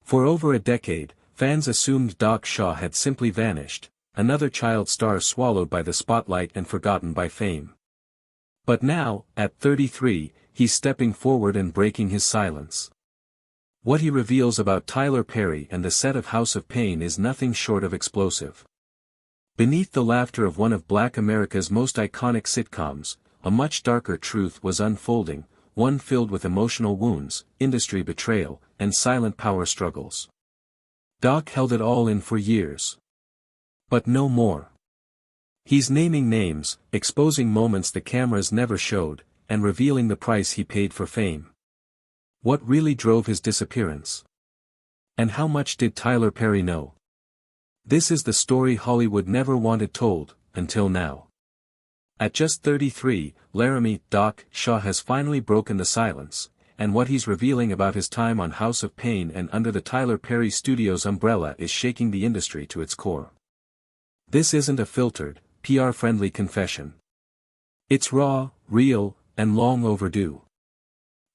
For over a decade, fans assumed Doc Shaw had simply vanished, another child star swallowed by the spotlight and forgotten by fame. But now, at 33, he's stepping forward and breaking his silence. What he reveals about Tyler Perry and the set of House of Pain is nothing short of explosive. Beneath the laughter of one of Black America's most iconic sitcoms, a much darker truth was unfolding, one filled with emotional wounds, industry betrayal, and silent power struggles. Doc held it all in for years. But no more. He's naming names, exposing moments the cameras never showed, and revealing the price he paid for fame. What really drove his disappearance? And how much did Tyler Perry know? This is the story Hollywood never wanted told, until now. At just 33, Laramie Doc Shaw has finally broken the silence, and what he's revealing about his time on House of Pain and under the Tyler Perry Studios umbrella is shaking the industry to its core. This isn't a filtered, PR-friendly confession. It's raw, real, and long overdue.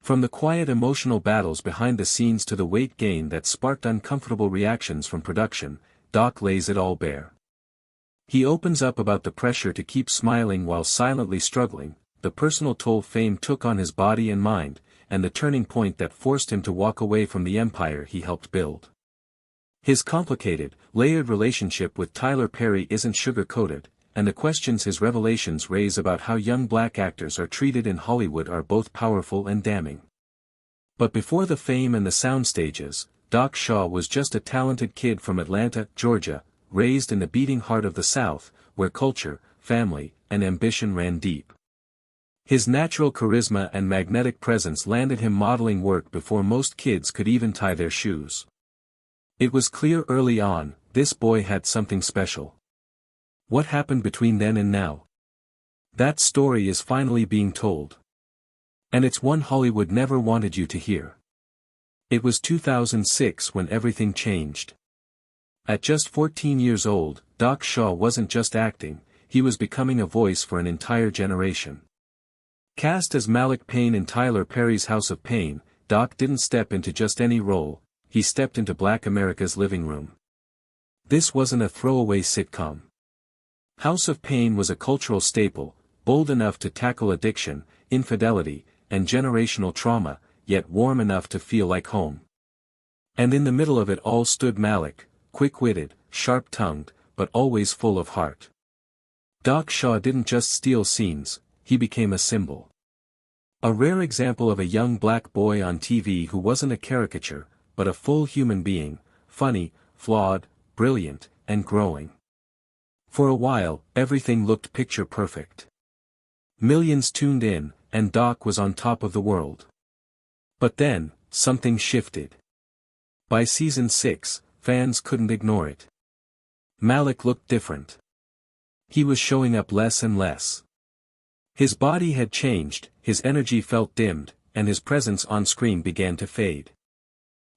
From the quiet emotional battles behind the scenes to the weight gain that sparked uncomfortable reactions from production, Doc lays it all bare. He opens up about the pressure to keep smiling while silently struggling, the personal toll fame took on his body and mind, and the turning point that forced him to walk away from the empire he helped build. His complicated, layered relationship with Tyler Perry isn't sugar-coated, and the questions his revelations raise about how young black actors are treated in Hollywood are both powerful and damning. But before the fame and the sound stages, Doc Shaw was just a talented kid from Atlanta, Georgia, raised in the beating heart of the South, where culture, family, and ambition ran deep. His natural charisma and magnetic presence landed him modeling work before most kids could even tie their shoes. It was clear early on, this boy had something special. What happened between then and now? That story is finally being told. And it's one Hollywood never wanted you to hear. It was 2006 when everything changed. At just 14 years old, Doc Shaw wasn't just acting, he was becoming a voice for an entire generation. Cast as Malik Payne in Tyler Perry's House of Pain, Doc didn't step into just any role, he stepped into Black America's living room. This wasn't a throwaway sitcom. House of Pain was a cultural staple, bold enough to tackle addiction, infidelity, and generational trauma, yet warm enough to feel like home. And in the middle of it all stood Malik, quick-witted, sharp-tongued, but always full of heart. Doc Shaw didn't just steal scenes, he became a symbol. A rare example of a young black boy on TV who wasn't a caricature, but a full human being, funny, flawed, brilliant, and growing. For a while, everything looked picture perfect. Millions tuned in, and Doc was on top of the world. But then, something shifted. By season 6, fans couldn't ignore it. Malik looked different. He was showing up less and less. His body had changed, his energy felt dimmed, and his presence on screen began to fade.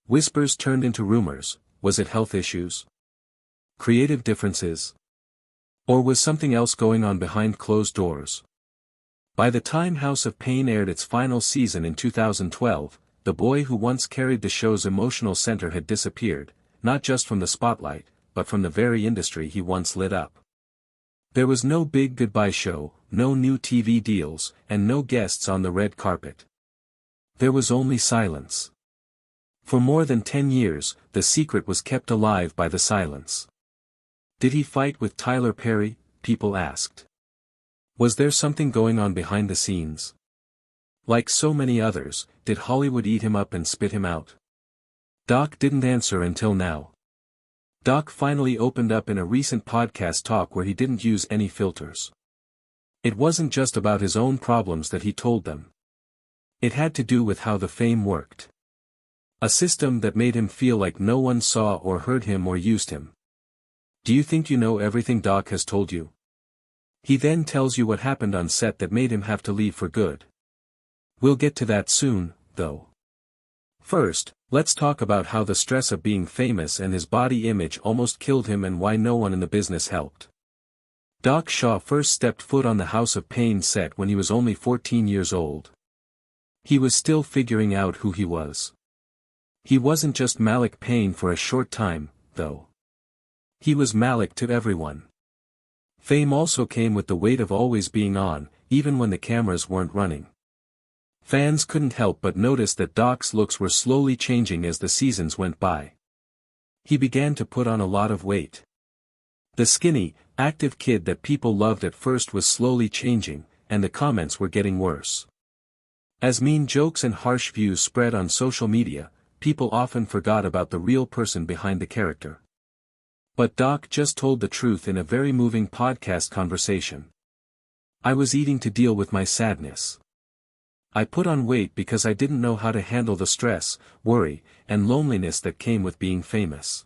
Whispers turned into rumors. Was it health issues? Creative differences? Or was something else going on behind closed doors? By the time House of Pain aired its final season in 2012, the boy who once carried the show's emotional center had disappeared, not just from the spotlight, but from the very industry he once lit up. There was no big goodbye show, no new TV deals, and no guests on the red carpet. There was only silence. For more than 10 years, the secret was kept alive by the silence. Did he fight with Tyler Perry? People asked. Was there something going on behind the scenes? Like so many others, did Hollywood eat him up and spit him out? Doc didn't answer until now. Doc finally opened up in a recent podcast talk where he didn't use any filters. It wasn't just about his own problems that he told them. It had to do with how the fame worked. A system that made him feel like no one saw or heard him or used him. Do you think you know everything Doc has told you? He then tells you what happened on set that made him have to leave for good. We'll get to that soon, though. First, let's talk about how the stress of being famous and his body image almost killed him and why no one in the business helped. Doc Shaw first stepped foot on the House of Pain set when he was only 14 years old. He was still figuring out who he was. He wasn't just Malik Payne for a short time, though. He was Malik to everyone. Fame also came with the weight of always being on, even when the cameras weren't running. Fans couldn't help but notice that Doc's looks were slowly changing as the seasons went by. He began to put on a lot of weight. The skinny, active kid that people loved at first was slowly changing, and the comments were getting worse. As mean jokes and harsh views spread on social media, people often forgot about the real person behind the character. But Doc just told the truth in a very moving podcast conversation. "I was eating to deal with my sadness. I put on weight because I didn't know how to handle the stress, worry, and loneliness that came with being famous."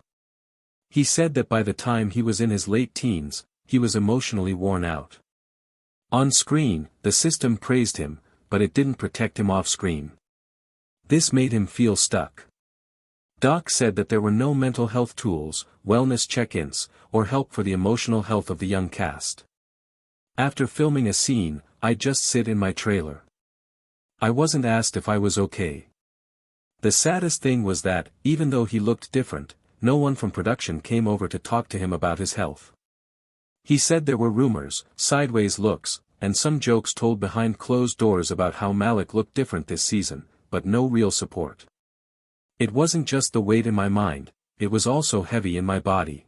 He said that by the time he was in his late teens, he was emotionally worn out. On screen, the system praised him, but it didn't protect him off screen. This made him feel stuck. Doc said that there were no mental health tools, wellness check-ins, or help for the emotional health of the young cast. "After filming a scene, I'd just sit in my trailer. I wasn't asked if I was okay." The saddest thing was that, even though he looked different, no one from production came over to talk to him about his health. He said there were rumors, sideways looks, and some jokes told behind closed doors about how Malik looked different this season, but no real support. "It wasn't just the weight in my mind, it was also heavy in my body."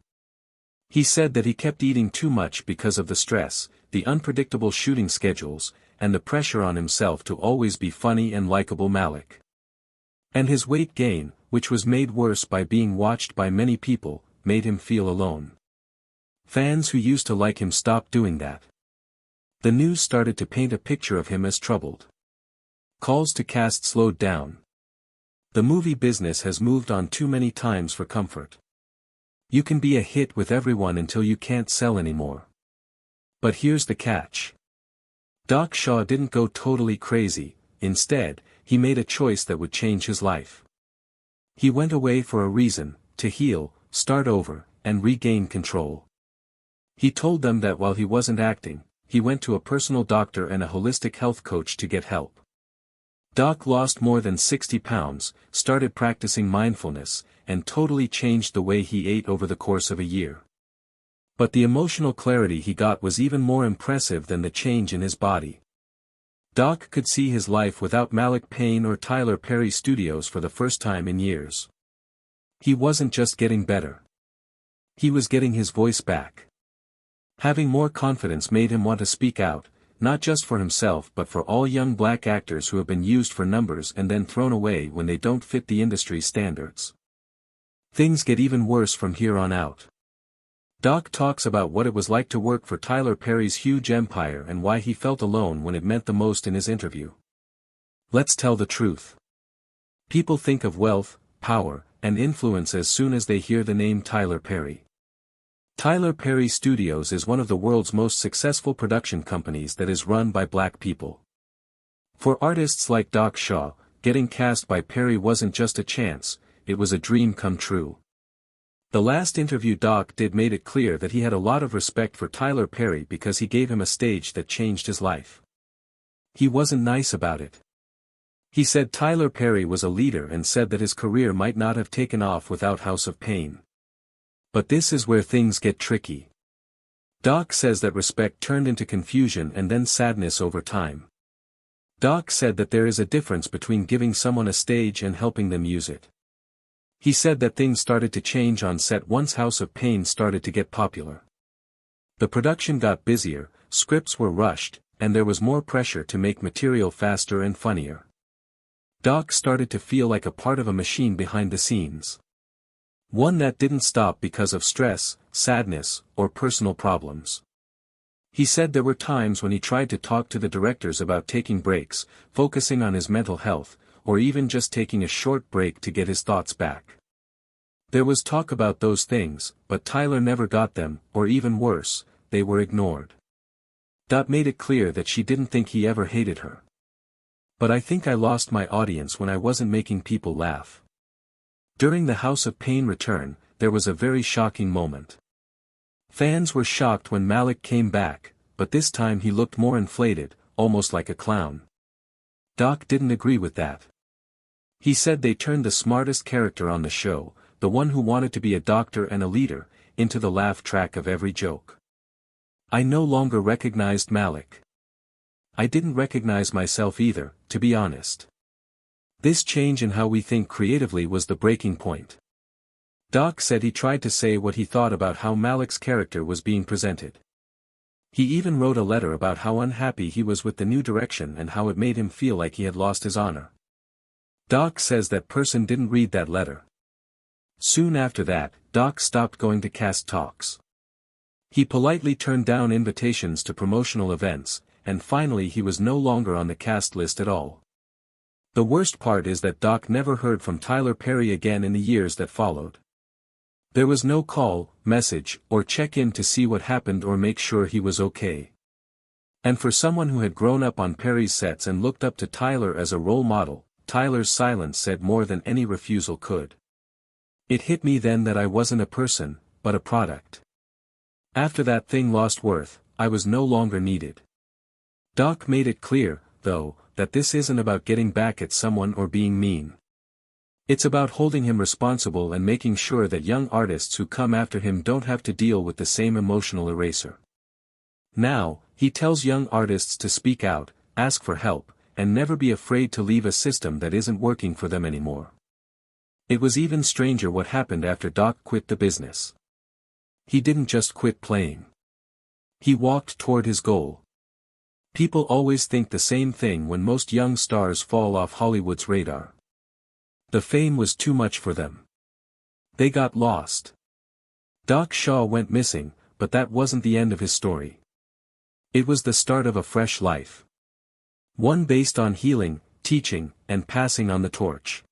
He said that he kept eating too much because of the stress, the unpredictable shooting schedules, and the pressure on himself to always be funny and likable Malik. And his weight gain, which was made worse by being watched by many people, made him feel alone. Fans who used to like him stopped doing that. The news started to paint a picture of him as troubled. Calls to cast slowed down. The movie business has moved on too many times for comfort. You can be a hit with everyone until you can't sell anymore. But here's the catch. Doc Shaw didn't go totally crazy. Instead, he made a choice that would change his life. He went away for a reason, to heal, start over, and regain control. He told them that while he wasn't acting, he went to a personal doctor and a holistic health coach to get help. Doc lost more than 60 pounds, started practicing mindfulness, and totally changed the way he ate over the course of a year. But the emotional clarity he got was even more impressive than the change in his body. Doc could see his life without Malik Payne or Tyler Perry Studios for the first time in years. He wasn't just getting better. He was getting his voice back. Having more confidence made him want to speak out, not just for himself but for all young black actors who have been used for numbers and then thrown away when they don't fit the industry's standards. Things get even worse from here on out. Doc talks about what it was like to work for Tyler Perry's huge empire and why he felt alone when it meant the most in his interview. "Let's tell the truth. People think of wealth, power, and influence as soon as they hear the name Tyler Perry. Tyler Perry Studios is one of the world's most successful production companies that is run by black people. For artists like Doc Shaw, getting cast by Perry wasn't just a chance, it was a dream come true." The last interview Doc did made it clear that he had a lot of respect for Tyler Perry because he gave him a stage that changed his life. He wasn't nice about it. He said Tyler Perry was a leader and said that his career might not have taken off without House of Pain. But this is where things get tricky. Doc says that respect turned into confusion and then sadness over time. Doc said that there is a difference between giving someone a stage and helping them use it. He said that things started to change on set once House of Pain started to get popular. The production got busier, scripts were rushed, and there was more pressure to make material faster and funnier. Doc started to feel like a part of a machine behind the scenes. One that didn't stop because of stress, sadness, or personal problems. He said there were times when he tried to talk to the directors about taking breaks, focusing on his mental health, or even just taking a short break to get his thoughts back. There was talk about those things, but Tyler never got them, or even worse, they were ignored. Dot made it clear that she didn't think he ever hated her. "But I think I lost my audience when I wasn't making people laugh." During the House of Pain return, there was a very shocking moment. Fans were shocked when Malik came back, but this time he looked more inflated, almost like a clown. Doc didn't agree with that. He said they turned the smartest character on the show, the one who wanted to be a doctor and a leader, into the laugh track of every joke. I no longer recognized Malik. I didn't recognize myself either, to be honest. This change in how we think creatively was the breaking point. Doc said he tried to say what he thought about how Malik's character was being presented. He even wrote a letter about how unhappy he was with the new direction and how it made him feel like he had lost his honor. Doc says that person didn't read that letter. Soon after that, Doc stopped going to cast talks. He politely turned down invitations to promotional events, and finally he was no longer on the cast list at all. The worst part is that Doc never heard from Tyler Perry again in the years that followed. There was no call, message, or check-in to see what happened or make sure he was okay. And for someone who had grown up on Perry's sets and looked up to Tyler as a role model, Tyler's silence said more than any refusal could. It hit me then that I wasn't a person, but a product. After that thing lost worth, I was no longer needed. Doc made it clear, though, that this isn't about getting back at someone or being mean. It's about holding him responsible and making sure that young artists who come after him don't have to deal with the same emotional eraser. Now, he tells young artists to speak out, ask for help, and never be afraid to leave a system that isn't working for them anymore. It was even stranger what happened after Doc quit the business. He didn't just quit playing. He walked toward his goal. People always think the same thing when most young stars fall off Hollywood's radar. The fame was too much for them. They got lost. Doc Shaw went missing, but that wasn't the end of his story. It was the start of a fresh life. One based on healing, teaching, and passing on the torch.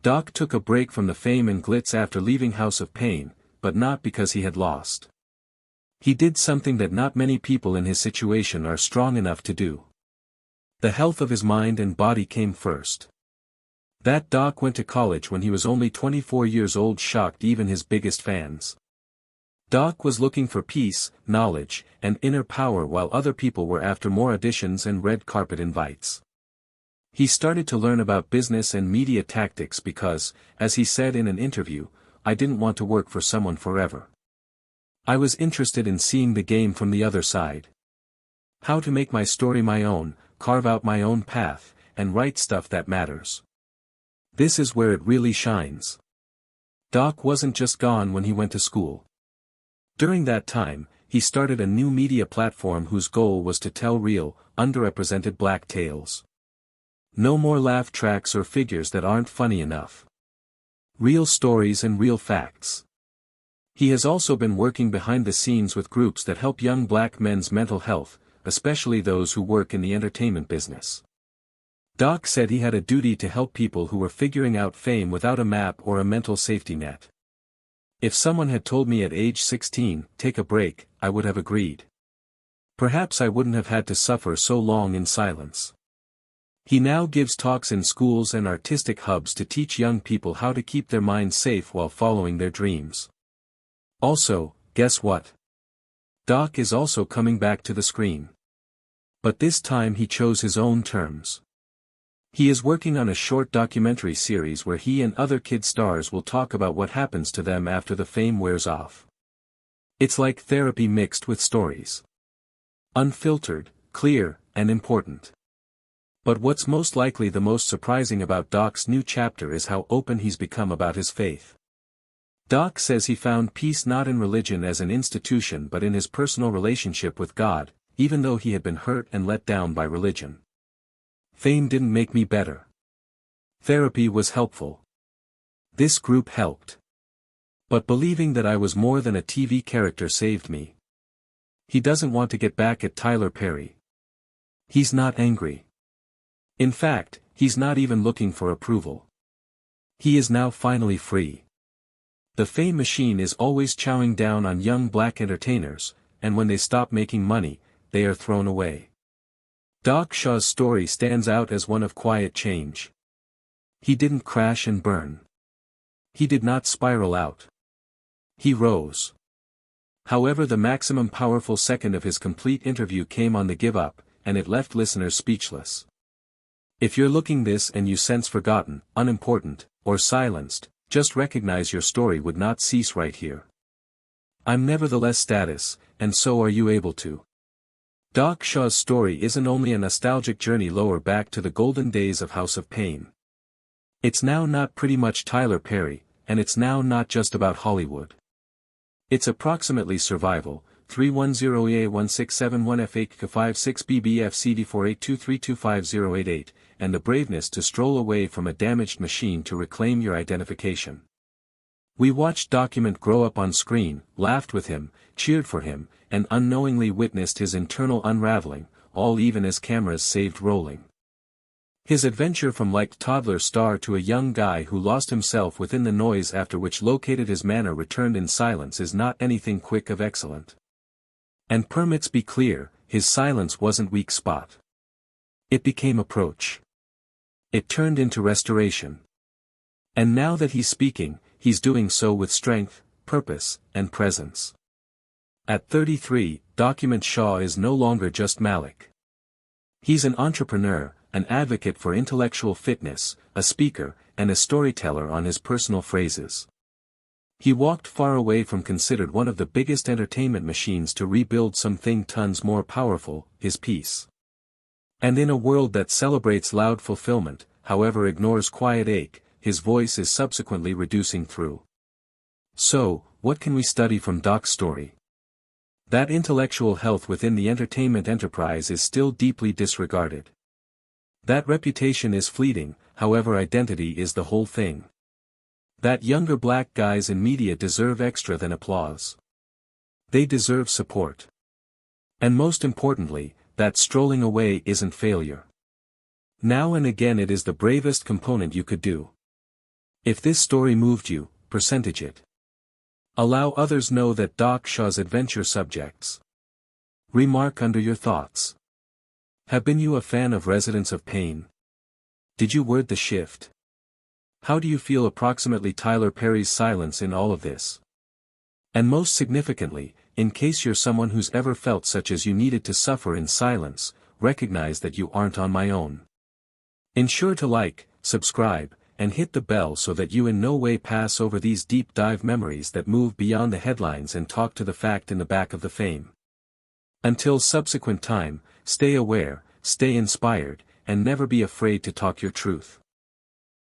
Doc took a break from the fame and glitz after leaving House of Pain, but not because he had lost. He did something that not many people in his situation are strong enough to do. The health of his mind and body came first. That Doc went to college when he was only 24 years old shocked even his biggest fans. Doc was looking for peace, knowledge, and inner power while other people were after more auditions and red carpet invites. He started to learn about business and media tactics because, as he said in an interview, I didn't want to work for someone forever. I was interested in seeing the game from the other side. How to make my story my own, carve out my own path, and write stuff that matters. This is where it really shines. Doc wasn't just gone when he went to school. During that time, he started a new media platform whose goal was to tell real, underrepresented black tales. No more laugh tracks or figures that aren't funny enough. Real stories and real facts. He has also been working behind the scenes with groups that help young black men's mental health, especially those who work in the entertainment business. Doc said he had a duty to help people who were figuring out fame without a map or a mental safety net. If someone had told me at age 16, take a break, I would have agreed. Perhaps I wouldn't have had to suffer so long in silence. He now gives talks in schools and artistic hubs to teach young people how to keep their minds safe while following their dreams. Also, guess what? Doc is also coming back to the screen. But this time he chose his own terms. He is working on a short documentary series where he and other kid stars will talk about what happens to them after the fame wears off. It's like therapy mixed with stories. Unfiltered, clear, and important. But what's most likely the most surprising about Doc's new chapter is how open he's become about his faith. Doc says he found peace not in religion as an institution but in his personal relationship with God, even though he had been hurt and let down by religion. Fame didn't make me better. Therapy was helpful. This group helped. But believing that I was more than a TV character saved me. He doesn't want to get back at Tyler Perry. He's not angry. In fact, he's not even looking for approval. He is now finally free. The fame machine is always chowing down on young black entertainers, and when they stop making money, they are thrown away. Doc Shaw's story stands out as one of quiet change. He didn't crash and burn. He did not spiral out. He rose. However, the maximum powerful second of his complete interview came on the give up, and it left listeners speechless. If you're looking this and you sense forgotten, unimportant, or silenced, just recognize your story would not cease right here. I'm nevertheless status, and so are you able to. Doc Shaw's story isn't only a nostalgic journey lower back to the golden days of House of Pain. It's now not pretty much Tyler Perry, and it's now not just about Hollywood. It's approximately survival, 310EA1671F8K56BBF CD4823250888, and the braveness to stroll away from a damaged machine to reclaim your identification. We watched Document grow up on screen, laughed with him, cheered for him, and unknowingly witnessed his internal unraveling, all even as cameras saved rolling. His adventure from liked toddler star to a young guy who lost himself within the noise after which located his manor returned in silence is not anything quick of excellent. And permits be clear, his silence wasn't weak spot. It became approach. It turned into restoration. And now that he's speaking, he's doing so with strength, purpose, and presence. At 33, Document Shaw is no longer just Malik. He's an entrepreneur, an advocate for intellectual fitness, a speaker, and a storyteller on his personal phrases. He walked far away from considered one of the biggest entertainment machines to rebuild something tons more powerful, his peace. And in a world that celebrates loud fulfillment, however ignores quiet ache, his voice is subsequently reducing through. So, what can we study from Doc's story? That intellectual health within the entertainment enterprise is still deeply disregarded. That reputation is fleeting, however identity is the whole thing. That younger black guys in media deserve extra than applause. They deserve support. And most importantly, that strolling away isn't failure. Now and again it is the bravest component you could do. If this story moved you, percentage it. Allow others know that Doc Shaw's adventure subjects. Remark under your thoughts. Have been you a fan of Residents of Pain? Did you word the shift? How do you feel approximately Tyler Perry's silence in all of this? And most significantly, in case you're someone who's ever felt such as you needed to suffer in silence, recognize that you aren't on my own. Ensure to like, subscribe, and hit the bell so that you in no way pass over these deep dive memories that move beyond the headlines and talk to the fact in the back of the fame. Until subsequent time, stay aware, stay inspired, and never be afraid to talk your truth.